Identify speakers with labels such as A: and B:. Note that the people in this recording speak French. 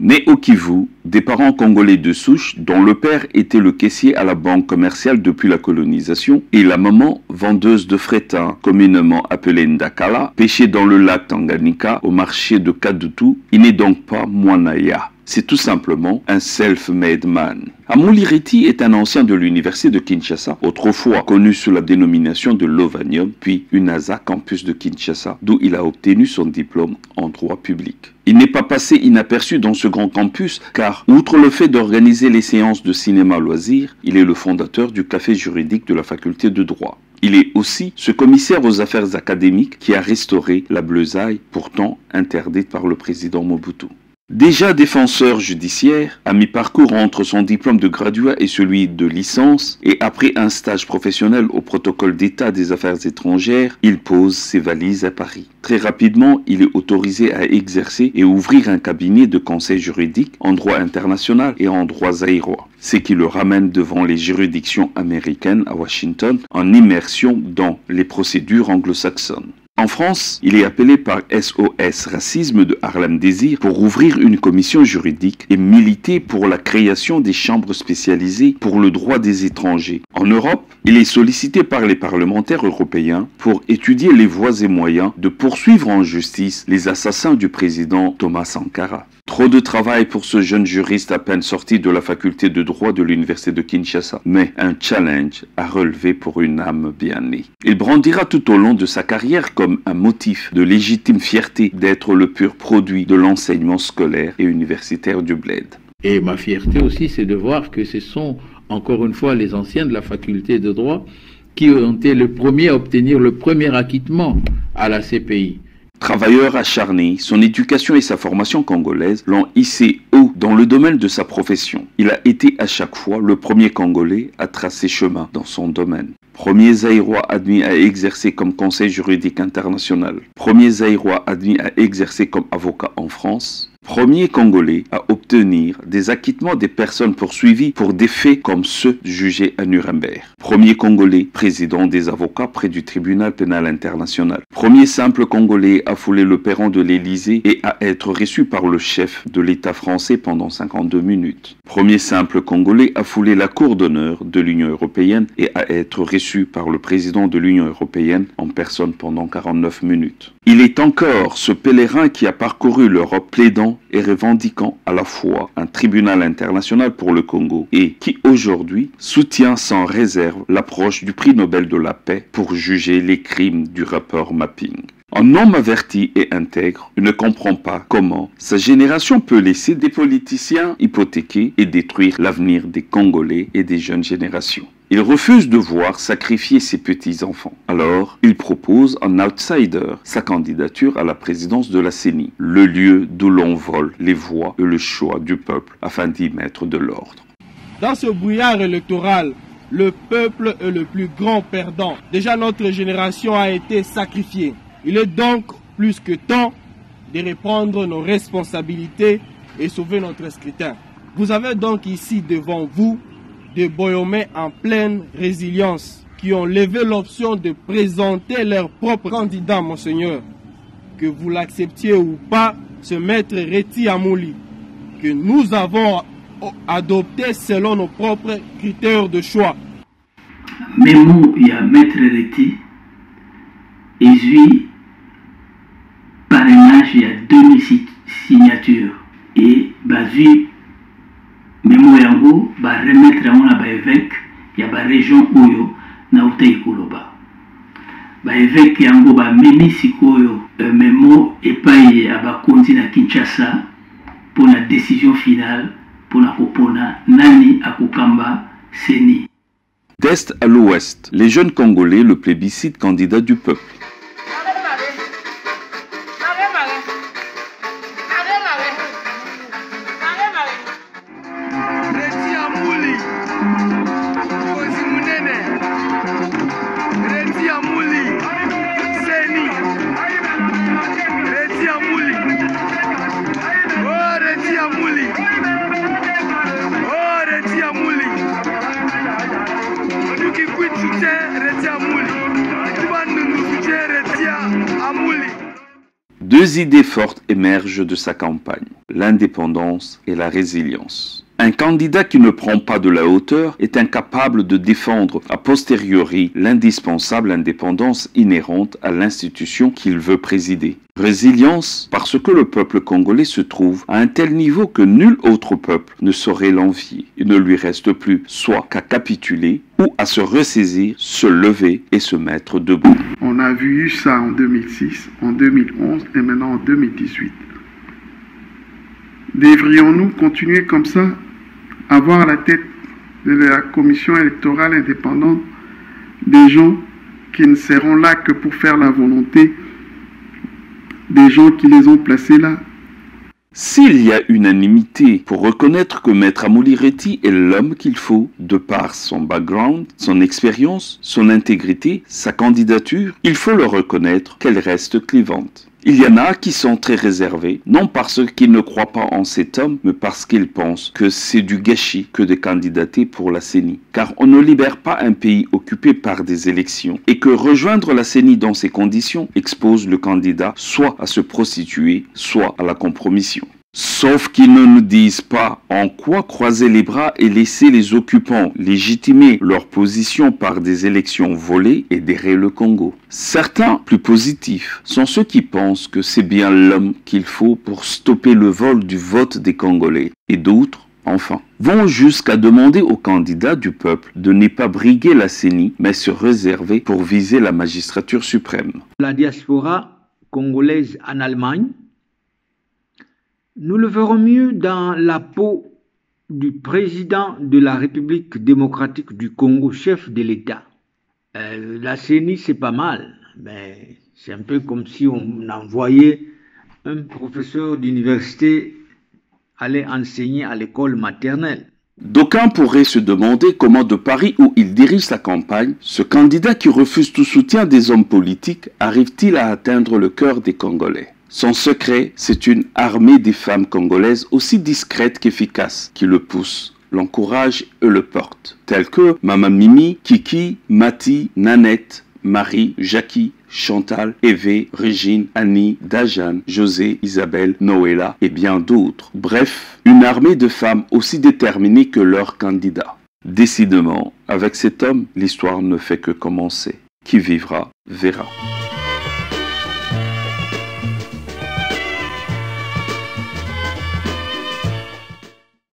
A: Né au Kivu, des parents congolais de souche dont le père était le caissier à la banque commerciale depuis la colonisation et la maman vendeuse de frétin, communément appelée Ndakala, pêchée dans le lac Tanganyika au marché de Kadutu, il n'est donc pas Mwanaya. C'est tout simplement un self-made man. Amouli Reti est un ancien de l'université de Kinshasa, autrefois connu sous la dénomination de Lovanium, puis UNASA campus de Kinshasa, d'où il a obtenu son diplôme en droit public. Il n'est pas passé inaperçu dans ce grand campus, car outre le fait d'organiser les séances de cinéma loisirs, il est le fondateur du café juridique de la faculté de droit. Il est aussi ce commissaire aux affaires académiques qui a restauré la bleusaille, pourtant interdite par le président Mobutu. Déjà défenseur judiciaire, à mi-parcours entre son diplôme de graduat et celui de licence, et après un stage professionnel au protocole d'État des affaires étrangères, il pose ses valises à Paris. Très rapidement, il est autorisé à exercer et ouvrir un cabinet de conseil juridique en droit international et en droit zaïrois. C'est qui le ramène devant les juridictions américaines à Washington en immersion dans les procédures anglo-saxonnes. En France, il est appelé par SOS Racisme de Harlem Désir pour ouvrir une commission juridique et militer pour la création des chambres spécialisées pour le droit des étrangers. En Europe, il est sollicité par les parlementaires européens pour étudier les voies et moyens de poursuivre en justice les assassins du président Thomas Sankara. Trop de travail pour ce jeune juriste à peine sorti de la faculté de droit de l'université de Kinshasa, mais un challenge à relever pour une âme bien née. Il brandira tout au long de sa carrière comme un motif de légitime fierté d'être le pur produit de l'enseignement scolaire et universitaire du bled.
B: Et ma fierté aussi, c'est de voir que ce sont encore une fois les anciens de la faculté de droit qui ont été les premiers à obtenir le premier acquittement à la CPI.
A: Travailleur acharné, son éducation et sa formation congolaise l'ont hissé haut dans le domaine de sa profession. Il a été à chaque fois le premier Congolais à tracer chemin dans son domaine. Premier zaïrois admis à exercer comme conseil juridique international. Premier zaïrois admis à exercer comme avocat en France. Premier Congolais à obtenir des acquittements des personnes poursuivies pour des faits comme ceux jugés à Nuremberg. Premier Congolais président des avocats près du tribunal pénal international. Premier simple Congolais à fouler le perron de l'Élysée et à être reçu par le chef de l'État français pendant 52 minutes. Premier simple Congolais à fouler la cour d'honneur de l'Union européenne et à être reçu par le président de l'Union européenne en personne pendant 49 minutes. Il est encore ce pèlerin qui a parcouru l'Europe plaidant et revendiquant à la fois un tribunal international pour le Congo et qui aujourd'hui soutient sans réserve l'approche du prix Nobel de la paix pour juger les crimes du rapport Mapping. Un homme averti et intègre ne comprend pas comment sa génération peut laisser des politiciens hypothéquer et détruire l'avenir des Congolais et des jeunes générations. Il refuse de voir sacrifier ses petits-enfants. Alors, il propose en outsider sa candidature à la présidence de la CENI, le lieu d'où l'on vole les voix et le choix du peuple afin d'y mettre de l'ordre.
C: Dans ce brouillard électoral, le peuple est le plus grand perdant. Déjà, notre génération a été sacrifiée. Il est donc plus que temps de reprendre nos responsabilités et sauver notre scrutin. Vous avez donc ici devant vous des Boyomais en pleine résilience qui ont levé l'option de présenter leur propre candidat, monseigneur. Que vous l'acceptiez ou pas, ce maître Reti Amouli, que nous avons adopté selon nos propres critères de choix.
D: Même il y a maître Reti, et lui, parrainage, il y a 2000 signatures. Et lui, Memo yango ba remettre yango na ba évêque ya ba région oyo na utai koloba ba évêque yango ba meni sikoyo memo epai ya ba konzi na Kinshasa pour la décision finale pour la kopona nani akokamba CENI.
A: D'est à l'ouest, les jeunes Congolais le plébiscite candidat du peuple. Deux idées fortes émergent de sa campagne, l'indépendance et la résilience. Un candidat qui ne prend pas de la hauteur est incapable de défendre a posteriori l'indispensable indépendance inhérente à l'institution qu'il veut présider. Résilience parce que le peuple congolais se trouve à un tel niveau que nul autre peuple ne saurait l'envier. Il ne lui reste plus soit qu'à capituler ou à se ressaisir, se lever et se mettre debout.
E: On a vu ça en 2006, en 2011 et maintenant en 2018. Devrions-nous continuer comme ça, avoir à la tête de la commission électorale indépendante des gens qui ne seront là que pour faire la volonté des gens qui les ont placés là?
A: S'il y a unanimité pour reconnaître que Maître Amuli-Reti est l'homme qu'il faut, de par son background, son expérience, son intégrité, sa candidature, il faut le reconnaître qu'elle reste clivante. Il y en a qui sont très réservés, non parce qu'ils ne croient pas en cet homme, mais parce qu'ils pensent que c'est du gâchis que de candidater pour la CENI. Car on ne libère pas un pays occupé par des élections et que rejoindre la CENI dans ces conditions expose le candidat soit à se prostituer, soit à la compromission. Sauf qu'ils ne nous disent pas en quoi croiser les bras et laisser les occupants légitimer leur position par des élections volées et aiderait le Congo. Certains, plus positifs, sont ceux qui pensent que c'est bien l'homme qu'il faut pour stopper le vol du vote des Congolais. Et d'autres, enfin, vont jusqu'à demander aux candidats du peuple de ne pas briguer la CENI, mais se réserver pour viser la magistrature suprême.
F: La diaspora congolaise en Allemagne, nous le verrons mieux dans la peau du président de la République démocratique du Congo, chef de l'État. La CENI, c'est pas mal, mais c'est un peu comme si on envoyait un professeur d'université aller enseigner à l'école maternelle.
A: D'aucuns pourraient se demander comment de Paris où il dirige sa campagne, ce candidat qui refuse tout soutien des hommes politiques arrive-t-il à atteindre le cœur des Congolais? Son secret, c'est une armée des femmes congolaises aussi discrètes qu'efficaces qui le poussent, l'encouragent et le portent, telles que Maman Mimi, Kiki, Mati, Nanette, Marie, Jackie, Chantal, Eve, Régine, Annie, Dajane, José, Isabelle, Noëlla et bien d'autres. Bref, une armée de femmes aussi déterminées que leurs candidats. Décidément, avec cet homme, l'histoire ne fait que commencer. Qui vivra, verra.